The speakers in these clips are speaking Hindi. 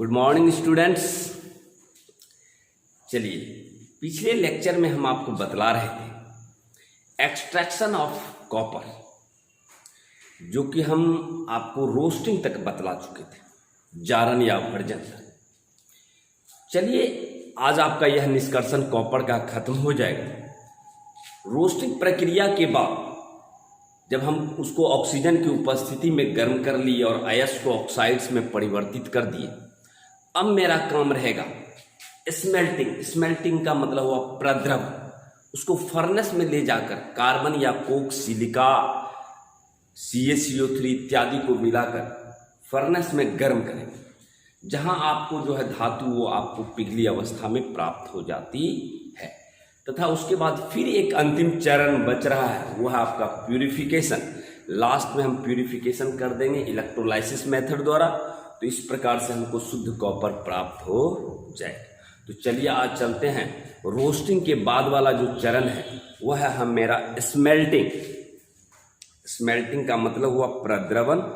Good morning students. चलिए, पिछले लेक्चर में हम आपको बतला रहे थे एक्सट्रैक्शन ऑफ कॉपर, जो कि हम आपको रोस्टिंग तक बतला चुके थे, जारन या वर्जन तक। चलिए, आज आपका यह निष्कर्षण कॉपर का खत्म हो जाएगा। रोस्टिंग प्रक्रिया के बाद जब हम उसको ऑक्सीजन की उपस्थिति में गर्म कर लिए और अयस्क को ऑक्साइड्स में परिवर्तित कर दिए, अब मेरा काम रहेगा स्मेल्टिंग। स्मेल्टिंग का मतलब हुआ प्रद्रव। उसको फर्नेस में ले जाकर कार्बन या कोक, सिलिका, CaCO3 इत्यादि को मिलाकर फर्नेस में गर्म करेंगे, जहां आपको जो है धातु वो आपको पिघली अवस्था में प्राप्त हो जाती है। तथा उसके बाद फिर एक अंतिम चरण बच रहा है, वो है आपका प्यूरिफिकेशन। लास्ट में हम प्यूरिफिकेशन कर देंगे इलेक्ट्रोलाइसिस मेथड द्वारा, तो इस प्रकार से हमको शुद्ध कॉपर प्राप्त हो जाएगा। तो चलिए आज चलते हैं। रोस्टिंग के बाद वाला जो चरण है वह है हम मेरा स्मेल्टिंग। स्मेल्टिंग का मतलब हुआ प्रद्रवन।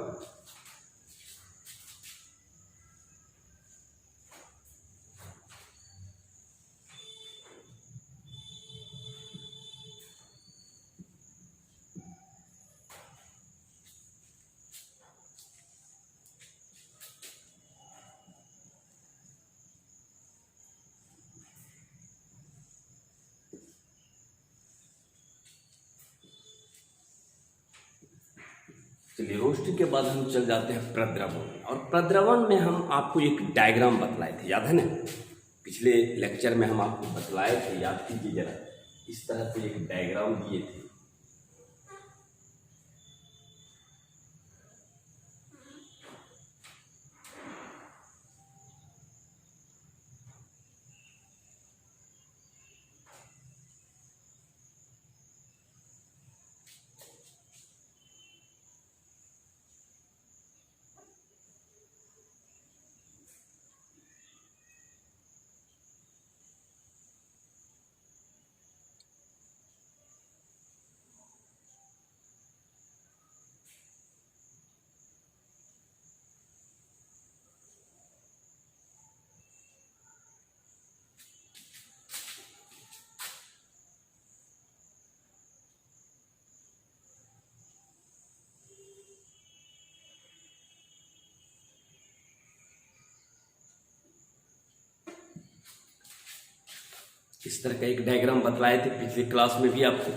चलिए, रोस्टिंग के बाद हम चल जाते हैं प्रद्रवन। और प्रद्रवन में हम आपको एक डायग्राम बतलाए थे, याद है ना? पिछले लेक्चर में हम आपको बतलाए थे, याद कीजिए जरा। इस तरह से एक डायग्राम दिए थे। इस तरह का एक डायग्राम बतलाए थे पिछली क्लास में भी आपको।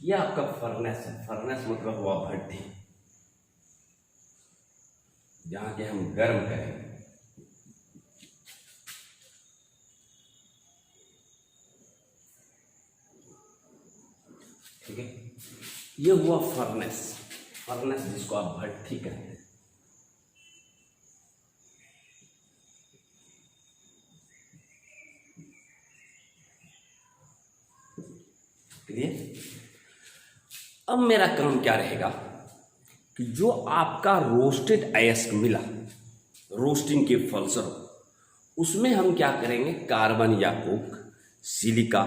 यह आपका फर्नेस है। फर्नेस मतलब हुआ भट्टी, जहां के हम गर्म करेंगे। ठीक है, ये हुआ फर्नेस। फर्नेस जिसको आप भट्टी कहते हैं। अब मेरा काम क्या रहेगा कि जो आपका रोस्टेड अयस्क मिला रोस्टिंग के फलस्वरूप, उसमें हम क्या करेंगे, कार्बन या कोक, सिलिका,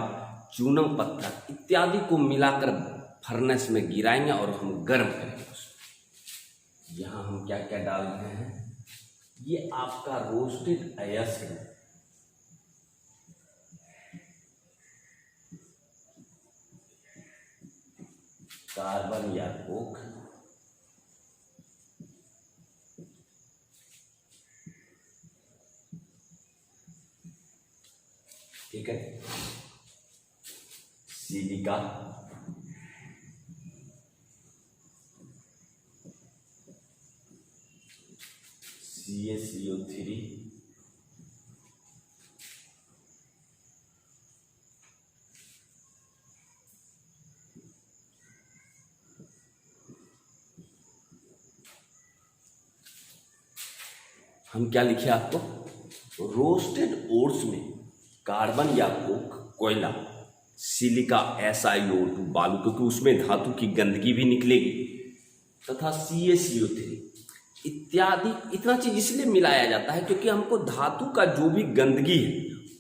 चूना पत्थर इत्यादि को मिलाकर फर्नेस में गिराएंगे और हम गर्म करेंगे उसमें। यहां हम क्या क्या डाल रहे हैं, ये आपका रोस्टेड अयस्क है। कार्बन या कोक, ठीक है, सिलिका, CaCO3, हम क्या लिखे आपको, रोस्टेड ओट्स में कार्बन या कोक, कोयला, सिलिका, SiO2 बालू, क्योंकि उसमें धातु की गंदगी भी निकलेगी, तथा CaCO3 इत्यादि। इतना चीज इसलिए मिलाया जाता है क्योंकि हमको धातु का जो भी गंदगी है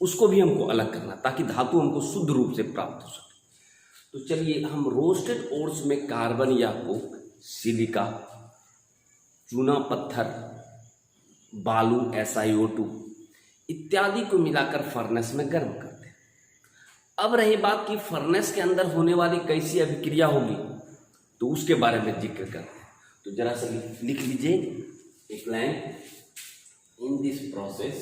उसको भी हमको अलग करना, ताकि धातु हमको शुद्ध रूप से प्राप्त हो सके। तो चलिए, हम रोस्टेड ओट्स में कार्बन या कोक, सिलिका, चूना पत्थर बालू SiO2 इत्यादि को मिलाकर फर्नेस में गर्म करते हैं। अब रही बात कि फर्नेस के अंदर होने वाली कैसी अभिक्रिया होगी, तो उसके बारे में जिक्र करते हैं। तो जरा सा लिख लीजिए एक line, in this process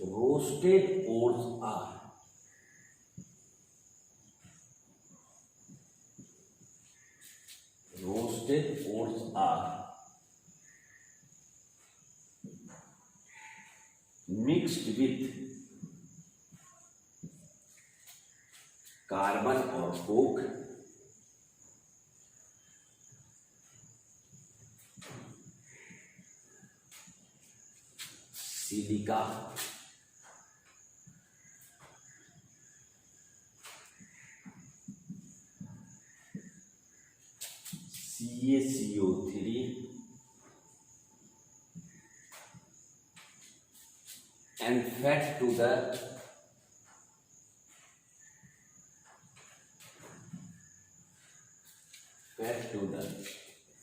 roasted ores are mixed with carbon और coke, silica, CaCO3 and fed to the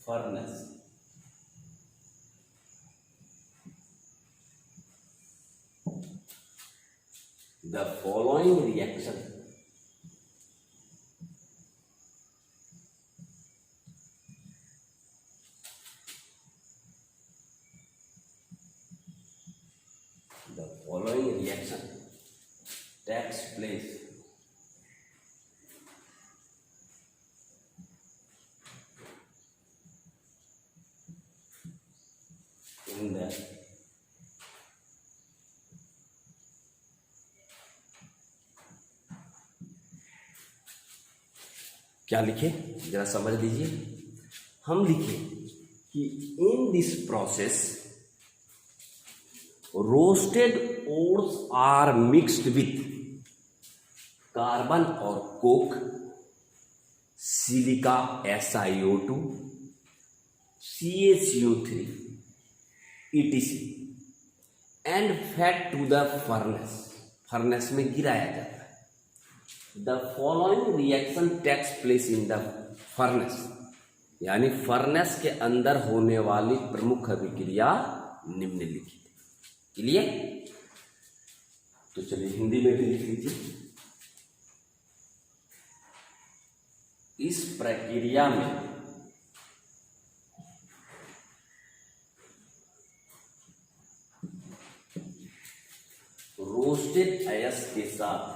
furnace. The following reaction takes place in the क्या लिखे, जरा समझ लीजिए। हम लिखे कि in this process roasted ores are mixed with carbon और coke, silica SiO2, CaCO3 etc and fed to the furnace में गिराया जाता है। The following reaction takes place in the furnace, यानी फर्नेस के अंदर होने वाली प्रमुख अभिक्रिया निम्नलिखित। क्लियर? तो चलिए हिंदी में भी लिख लीजिए। इस प्रक्रिया में रोस्टेड अयस्क के साथ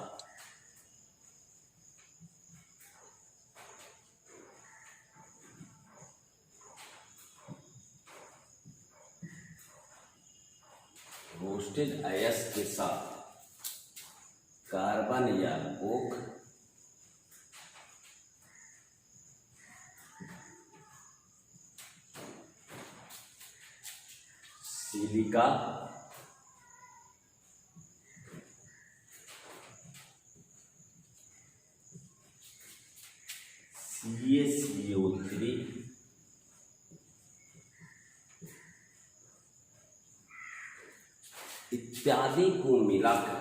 कार्बन या कोक, सिलिका, CaCO3 इत्यादि को मिलाकर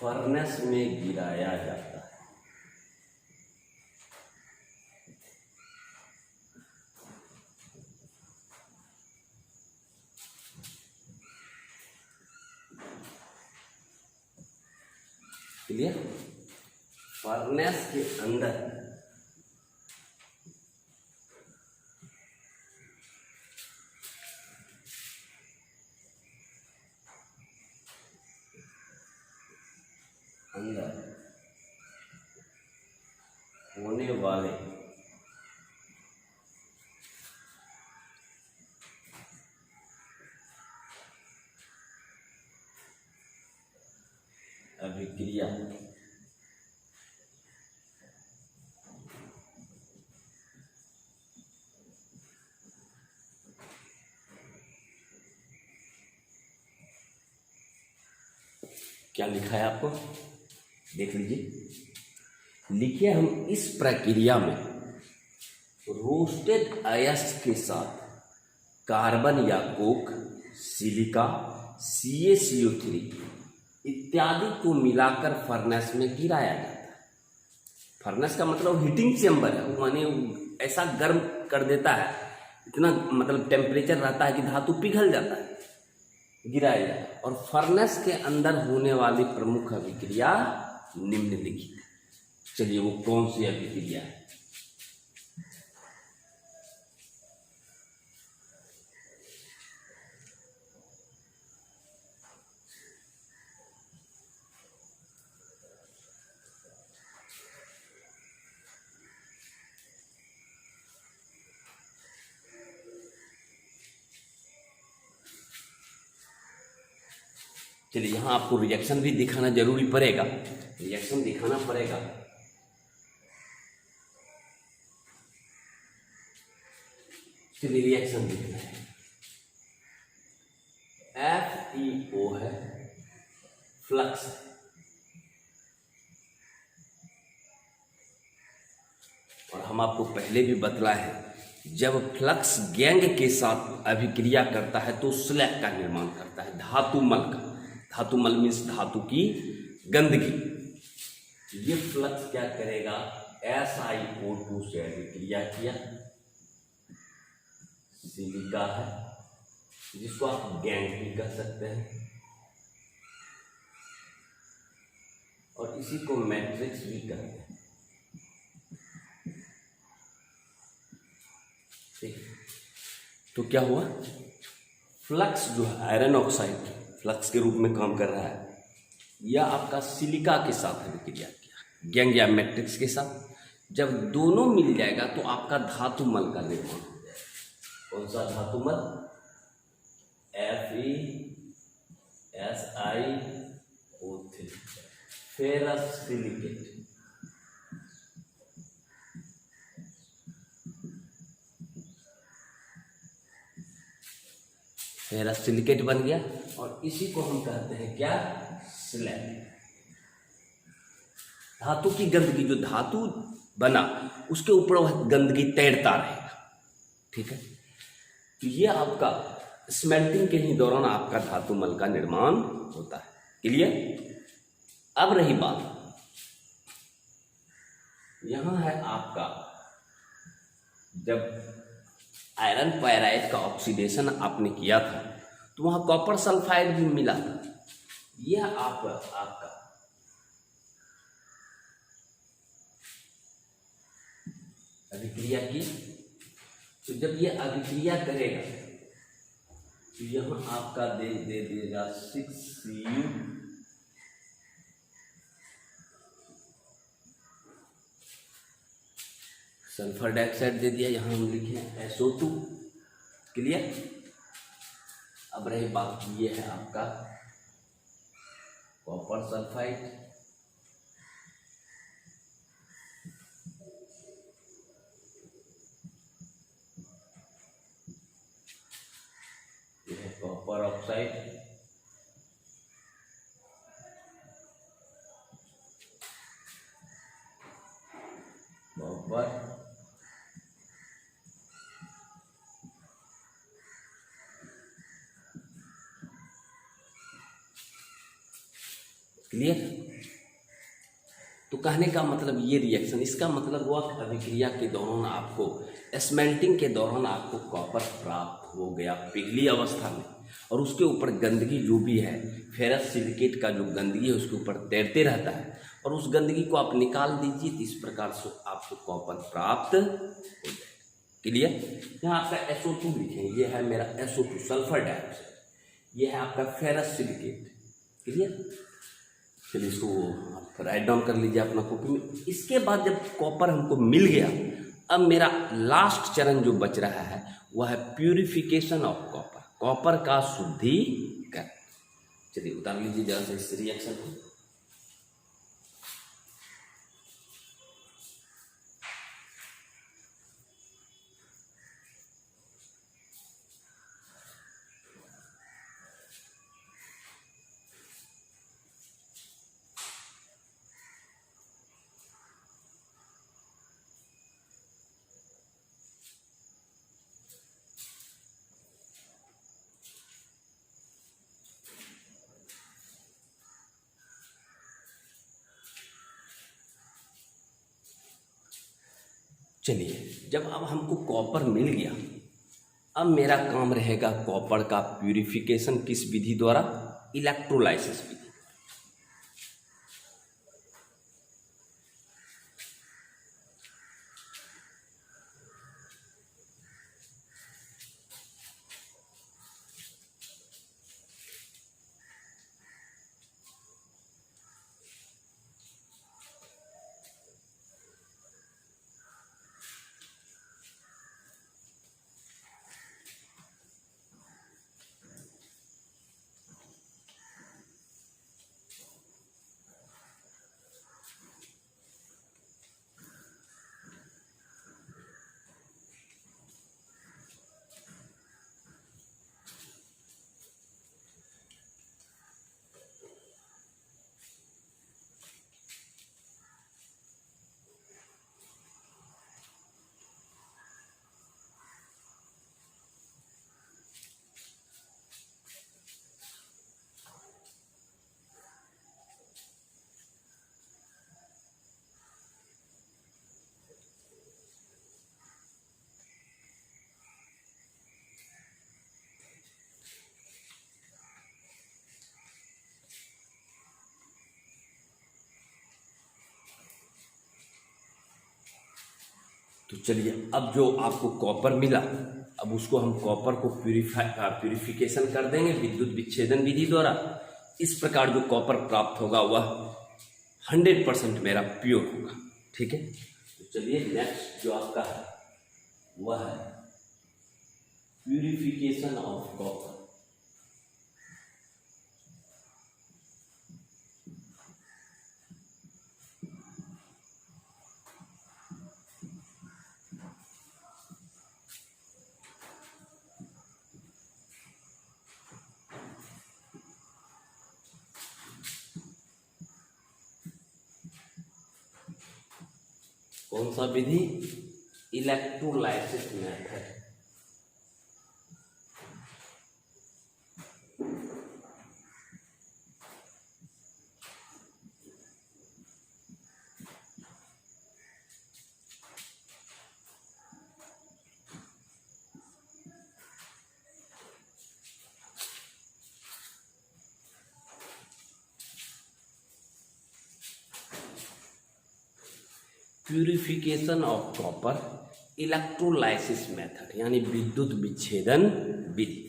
फर्नेस में गिराया जाता है। क्लियर? फर्नेस के अंदर होने वाले अभिक्रिया क्या लिखा है आपको, देख लीजिए। लिखिए हम इस प्रक्रिया में रोस्टेड अयस्क के साथ कार्बन या कोक, सिलिका, CaCO3 इत्यादि को मिलाकर फर्नेस में गिराया जाता है। फर्नेस का मतलब हीटिंग चेम्बर है, वो माने ऐसा गर्म कर देता है, इतना मतलब टेम्परेचर रहता है कि धातु पिघल जाता है, गिराया जाता है। और फर्नेस के अंदर होने वाली प्रमुख अभिक्रिया निम्नलिखित है। चलिए वो कौन सी अभिक्रिया है? चलिए यहाँ आपको रिएक्शन भी दिखाना जरूरी पड़ेगा, रिएक्शन दिखाना पड़ेगा। चलिए रिएक्शन दिखना है। FeO है, फ्लक्स है, और हम आपको पहले भी बतलाए हैं, जब फ्लक्स गैंग के साथ अभिक्रिया करता है तो स्लैग का निर्माण करता है, धातुमल का। धातुमल मीन्स धातु की गंदगी। ये फ्लक्स क्या करेगा? SiO2 से अभिक्रिया किया, सिलिका है जिसको आप गैंग भी कह सकते हैं, और इसी को मैट्रिक्स भी कहते हैं। ठीक, तो क्या हुआ? फ्लक्स जो है आयरन ऑक्साइड फ्लक्स के रूप में काम कर रहा है, या आपका सिलिका के साथ अभिक्रिया किया, गैंग या मैट्रिक्स के साथ। जब दोनों मिल जाएगा तो आपका धातुमल का निर्माण हो जाएगा। कौन सा धातुमल? FeSiO3, ferrous silicate. Ferrous silicate बन गया, और इसी को हम कहते हैं क्या? स्लैग। धातु की गंदगी, जो धातु बना उसके ऊपर वह गंदगी तैरता रहेगा। ठीक है, तो ये आपका स्मेल्टिंग के ही दौरान आपका धातुमल का निर्माण होता है। क्लियर? अब रही बात, यहां है आपका, जब आयरन पायराइड का ऑक्सीडेशन आपने किया था तो वहां कॉपर सल्फाइड भी मिला था। यह आपका अभिक्रिया की, तो जब ये अभिक्रिया करेगा तो यहां आपका दे देगा 6Cu, सल्फर डाइऑक्साइड दे दिया, यहां हम लिखे SO2। क्लियर? अब रही बात, ये है आपका कॉपर सल्फाइड, ये है कॉपर ऑक्साइड, कॉपर, क्लियर? तो कहने का मतलब ये रिएक्शन, इसका मतलब हुआ अभिक्रिया के दौरान आपको, स्मेल्टिंग के दौरान आपको कॉपर प्राप्त हो गया पिघली अवस्था में, और उसके ऊपर गंदगी जो भी है, फेरस सिलिकेट का जो गंदगी है उसके ऊपर तैरते रहता है, और उस गंदगी को आप निकाल दीजिए तो इस प्रकार से आपको कॉपर प्राप्त हो जाएगा। क्लियर? यहाँ आपका SO2 लिखें, ये है मेरा SO2 सल्फर डाइऑक्साइड, ये है आपका फेरस सिलिकेट। क्लियर? चलिए इसको आप राइट डाउन कर लीजिए अपना कॉपी में। इसके बाद जब कॉपर हमको मिल गया, अब मेरा लास्ट चरण जो बच रहा है वह है प्यूरिफिकेशन ऑफ कॉपर, कॉपर का शुद्धिकरण। चलिए उतार लीजिए जरा से इस रिएक्शन को। चलिए, जब अब हमको कॉपर मिल गया, अब मेरा काम रहेगा कॉपर का प्यूरिफिकेशन किस विधि द्वारा? इलेक्ट्रोलाइसिस विधि। तो चलिए, अब जो आपको कॉपर मिला, अब उसको हम कॉपर को प्यूरिफिकेशन कर देंगे विद्युत विच्छेदन विधि द्वारा। इस प्रकार जो कॉपर प्राप्त होगा वह 100% मेरा प्योर होगा। ठीक है, तो चलिए नेक्स्ट जो आपका है वह है प्यूरिफिकेशन ऑफ कॉपर। कौन सा विधि? Electrolysis method. Purification of copper electrolysis method, यानी विद्युत विच्छेदन विधि।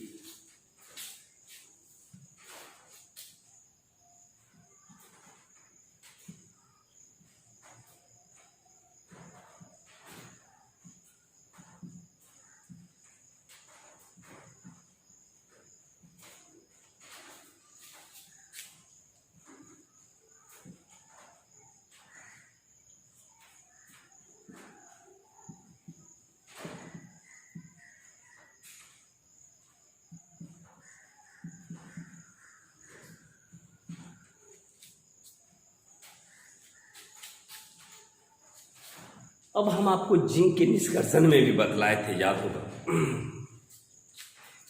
अब हम आपको जिंक के निष्कर्षण में भी बतलाए थे, याद होगा,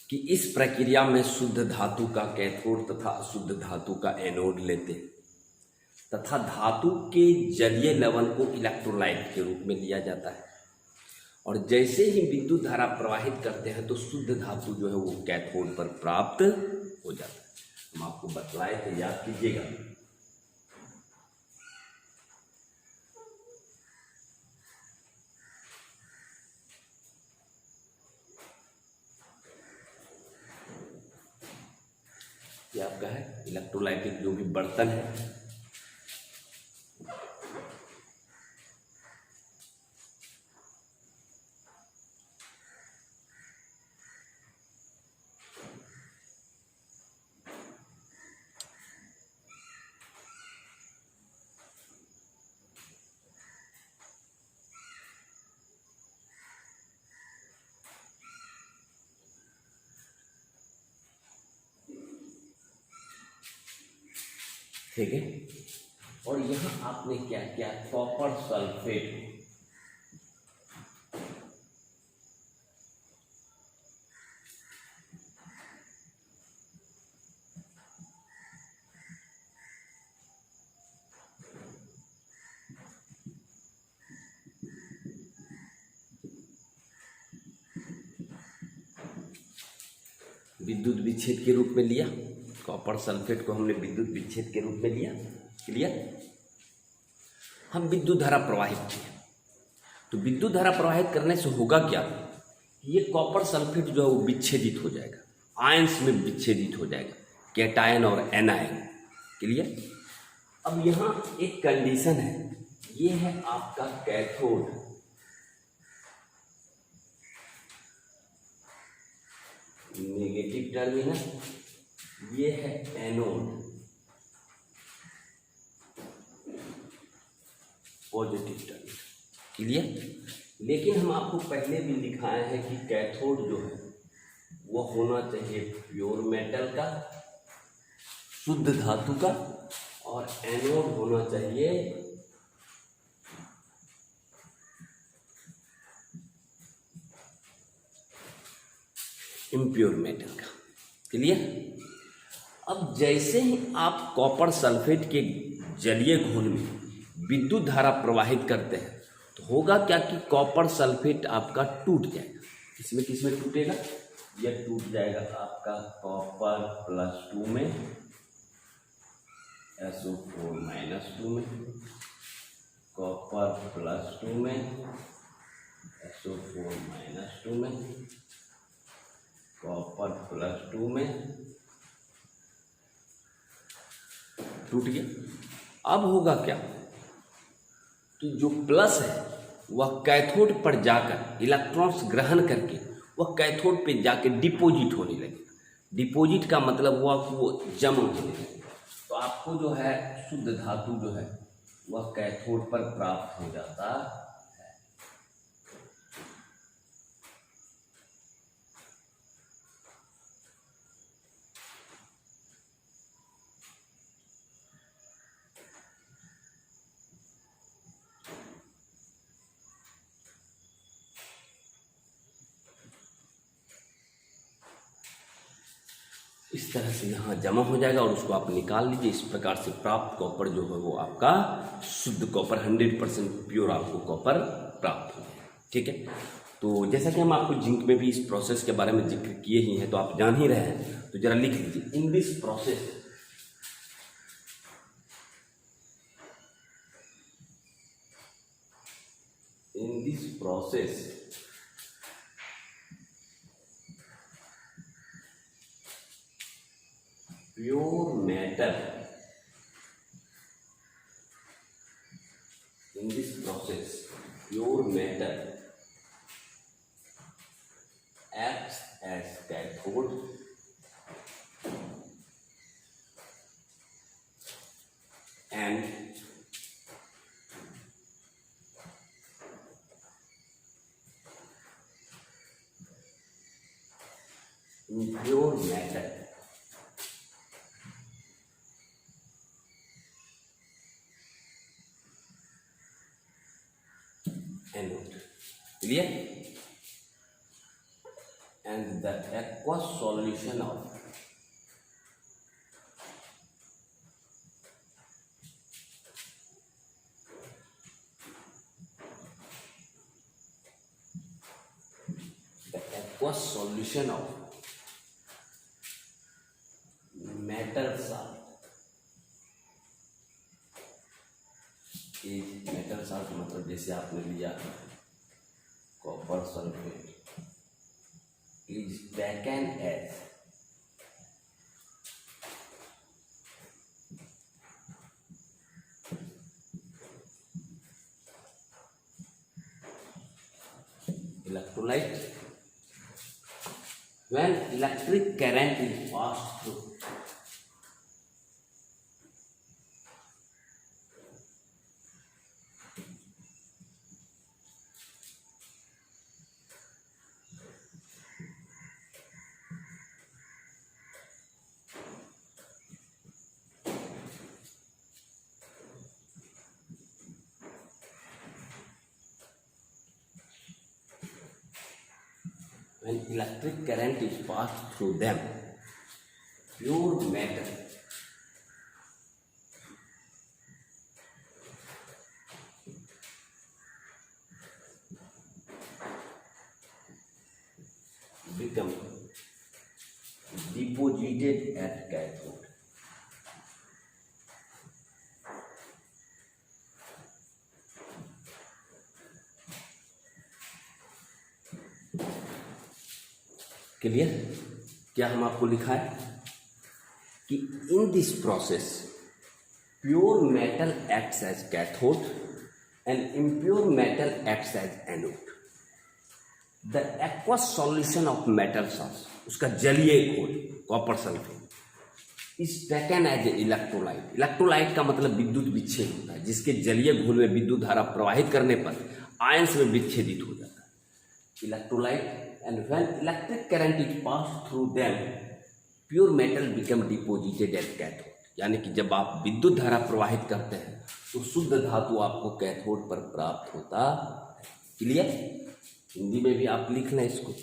कि इस प्रक्रिया में शुद्ध धातु का कैथोड तथा अशुद्ध धातु का एनोड लेते हैं तथा धातु के जलीय लवण को इलेक्ट्रोलाइट के रूप में लिया जाता है, और जैसे ही विद्युत धारा प्रवाहित करते हैं तो शुद्ध धातु जो है वो कैथोड पर प्राप्त हो जाता है। हम आपको बतलाए थे, याद कीजिएगा। ये आपका है इलेक्ट्रोलाइटिक जो भी बर्तन है, ठीक है। और यहाँ आपने क्या किया? कॉपर सल्फेट, विद्युत विच्छेद के रूप में लिया, कॉपर सल्फेट को हमने विद्युत विच्छेद के रूप में लिया। क्लियर। हम विद्युत धारा प्रवाहित किए, तो विद्युत धारा प्रवाहित करने से होगा क्या, ये कॉपर सल्फेट जो है वो विच्छेदित हो जाएगा, आयंस में विच्छेदित हो जाएगा, कैटायन और एनायन। क्लियर। अब यहाँ एक कंडीशन है, ये है आपका कैथोड, नेगेटिव टर्मिनल, ये है एनोड, पॉजिटिव टर्मिनल। क्लियर। लेकिन हम आपको पहले भी दिखाए हैं कि कैथोड जो है वो होना चाहिए प्योर मेटल का, शुद्ध धातु का, और एनोड होना चाहिए इम्प्योर मेटल का। क्लियर। अब जैसे ही आप कॉपर सल्फेट के जलीय घोल में विद्युत धारा प्रवाहित करते हैं तो होगा क्या कि कॉपर सल्फेट आपका टूट जाएगा। किसमें टूटेगा, यह टूट जाएगा आपका कॉपर +2 में, SO4 -2 में, कॉपर +2 में, SO4 -2 में, कॉपर +2 में, टूट गया। अब होगा क्या, तो जो प्लस है वह कैथोड पर जाकर इलेक्ट्रॉन्स ग्रहण करके वह कैथोड पे जाके डिपॉजिट होने लगेगा। डिपॉजिट का मतलब हुआ कि वो जमा होने लगेगा। तो आपको जो है शुद्ध धातु जो है वह कैथोड पर प्राप्त हो जाता है। इस तरह से यहाँ जमा हो जाएगा और उसको आप निकाल लीजिए। इस प्रकार से प्राप्त कॉपर जो है वो आपका शुद्ध कॉपर 100% प्योर आपको कॉपर प्राप्त हो जाएगा। ठीक है। तो जैसा कि हम आपको जिंक में भी इस प्रोसेस के बारे में जिक्र किए ही हैं, तो आप जान ही रहे हैं, तो जरा लिख लीजिए, इन this process pure matter, in this process pure matter acts as cathode and impure matter anode. Clear? And the aqueous solution of metal salt is metal salt मतलब जैसे आपने लिया copper sulphate is taken as electrolyte when electric current is passed through when electric current is passed through them, pure matter become deposited at cathode. Clear? क्या हम आपको लिखा है कि in this process pure metal acts as cathode and impure metal acts as anode. The aqueous solution of metal salts, उसका जलीय घोल copper sulphate is taken as electrolyte. Electrolyte का मतलब विद्युत विच्छेद होता है, जिसके जलीय घोल में विद्युत धारा प्रवाहित करने पर आयंस में विच्छेदित हो जाता है electrolyte. And when electric current is passed through them, pure metal become deposited at cathode। यानी कि जब आप विद्युत धारा प्रवाहित करते हैं तो शुद्ध धातु आपको कैथोड पर प्राप्त होता है। क्लियर? हिंदी में भी आप लिख लें इसको।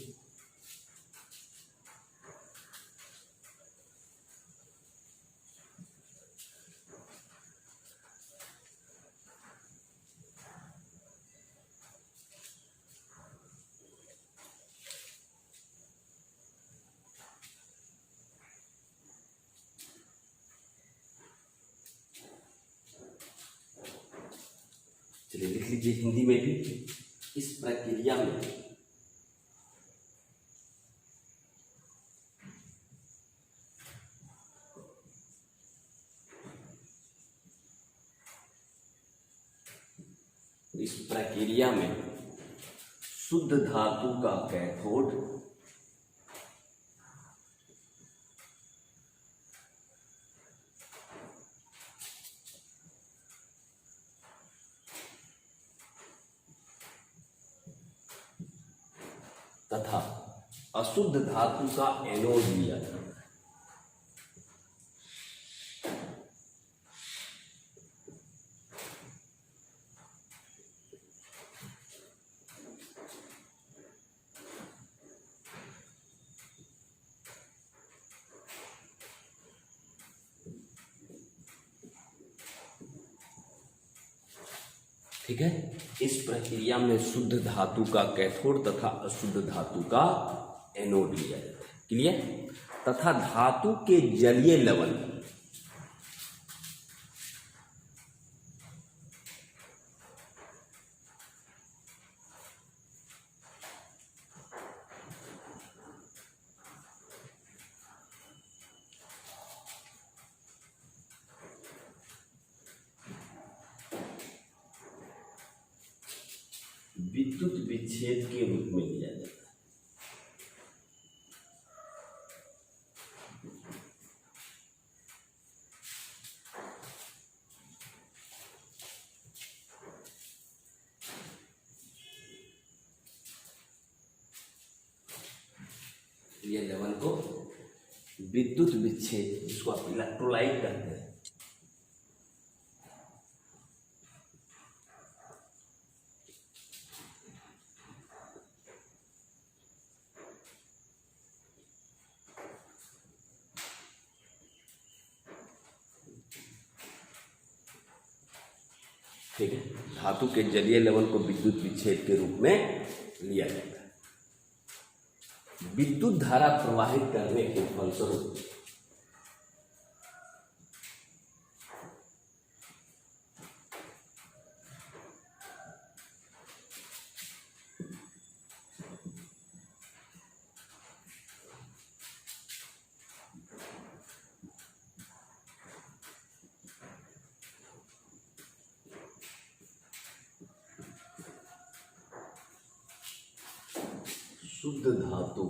चलिए लिख लीजिए हिंदी में भी। इस प्रक्रिया में शुद्ध धातु का कैथोड तथा अशुद्ध धातु का एनोड लिया जाता है। ठीक है? इस प्रक्रिया में शुद्ध धातु का कैथोड तथा अशुद्ध धातु का एनोड लिया जाता है। क्लियर? तथा धातु के जलीय लवण विद्युत विच्छेद के रूप में लिया जाता है। ये लेवल को विद्युत विच्छेद, जिसको आप इलेक्ट्रोलाइट कहते हैं, ठीक है? धातु के जलीय लवण को विद्युत विच्छेद के रूप में लिया जाता है। विद्युत धारा प्रवाहित करने के फलस्वरूप शुद्ध धातु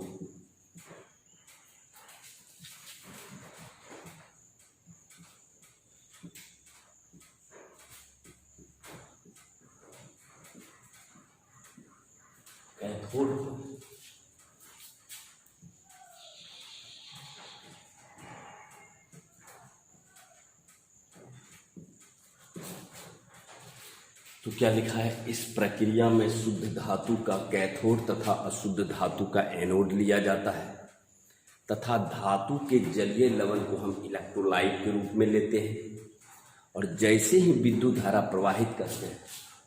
कैथोड तो क्या लिखा है? इस प्रक्रिया में शुद्ध धातु का कैथोड तथा अशुद्ध धातु का एनोड लिया जाता है तथा धातु के जलीय लवण को हम इलेक्ट्रोलाइट के रूप में लेते हैं और जैसे ही विद्युत धारा प्रवाहित करते हैं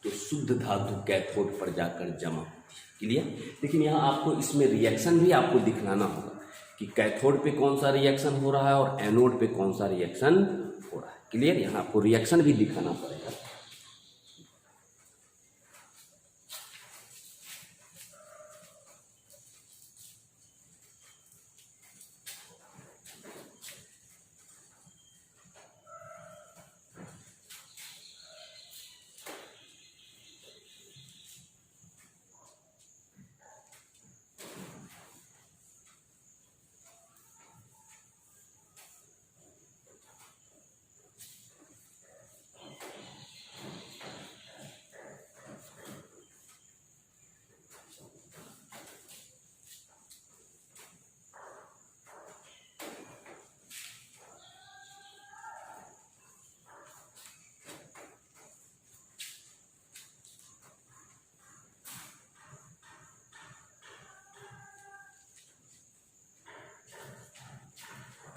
तो शुद्ध धातु कैथोड पर जाकर जमा होती है। क्लियर? लेकिन यहाँ आपको इसमें रिएक्शन भी आपको दिखलाना होगा कि कैथोड पे कौन सा रिएक्शन हो रहा है और एनोड पे कौन सा रिएक्शन हो रहा है। क्लियर? यहाँ आपको रिएक्शन भी दिखाना पड़ेगा।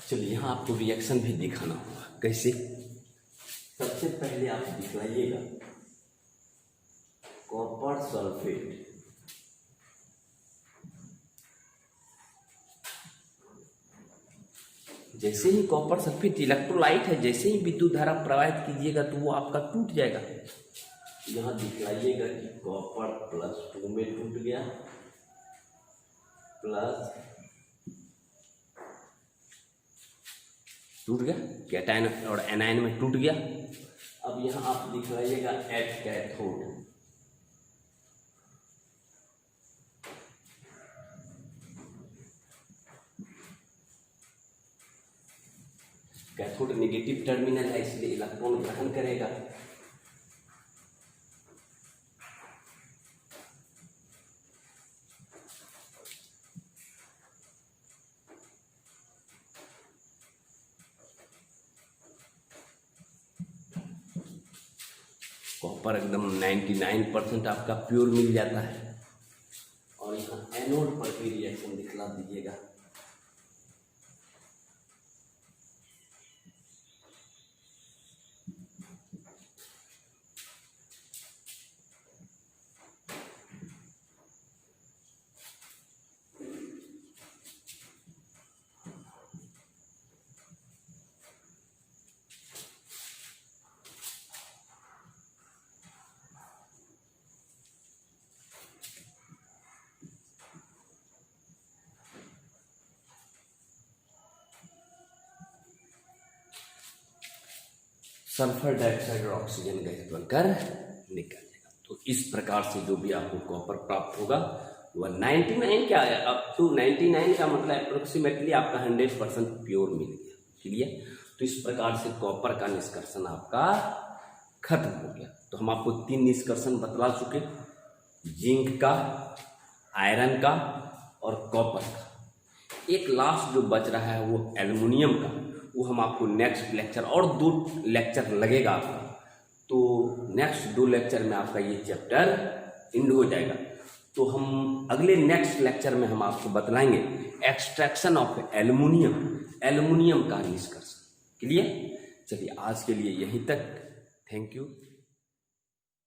चलिए यहाँ आपको रिएक्शन भी दिखाना होगा। कैसे? सबसे पहले आप दिखलाइएगा कॉपर सल्फेट, जैसे ही कॉपर सल्फेट इलेक्ट्रोलाइट है, जैसे ही विद्युत धारा प्रवाहित कीजिएगा तो वो आपका टूट जाएगा। यहाँ दिखलाइएगा कि कॉपर +2 में टूट गया, प्लस टूट गया, कैटायन और एनायन में टूट गया। अब यहाँ आप दिखलाइएगा at cathode, cathode negative terminal है इसलिए इलेक्ट्रॉन ग्रहण करेगा। कॉपर एकदम 99% आपका प्योर मिल जाता है। और यहाँ एनोड पर भी रिएक्शन दिखला दीजिएगा। सल्फर डाइऑक्साइड और ऑक्सीजन गैस बनकर निकल जाएगा। तो इस प्रकार से जो भी आपको कॉपर प्राप्त होगा वह 99 क्या है, अप टू 99 का मतलब अप्रोक्सीमेटली आपका 100% प्योर मिल गया। क्लियर? तो इस प्रकार से कॉपर का निष्कर्षण आपका खत्म हो गया। तो हम आपको 3 निष्कर्षण बतला चुके, जिंक का, आयरन का और कॉपर का। एक लास्ट जो बच रहा है वो एल्युमिनियम का, वो हम आपको नेक्स्ट लेक्चर, और 2 लेक्चर लगेगा आपका, तो नेक्स्ट 2 लेक्चर में आपका ये चैप्टर एंड हो जाएगा। तो हम अगले नेक्स्ट लेक्चर में हम आपको बतलाएंगे एक्सट्रैक्शन ऑफ एल्युमिनियम का निष्कर्षण। क्लियर? चलिए आज के लिए यहीं तक। Thank you.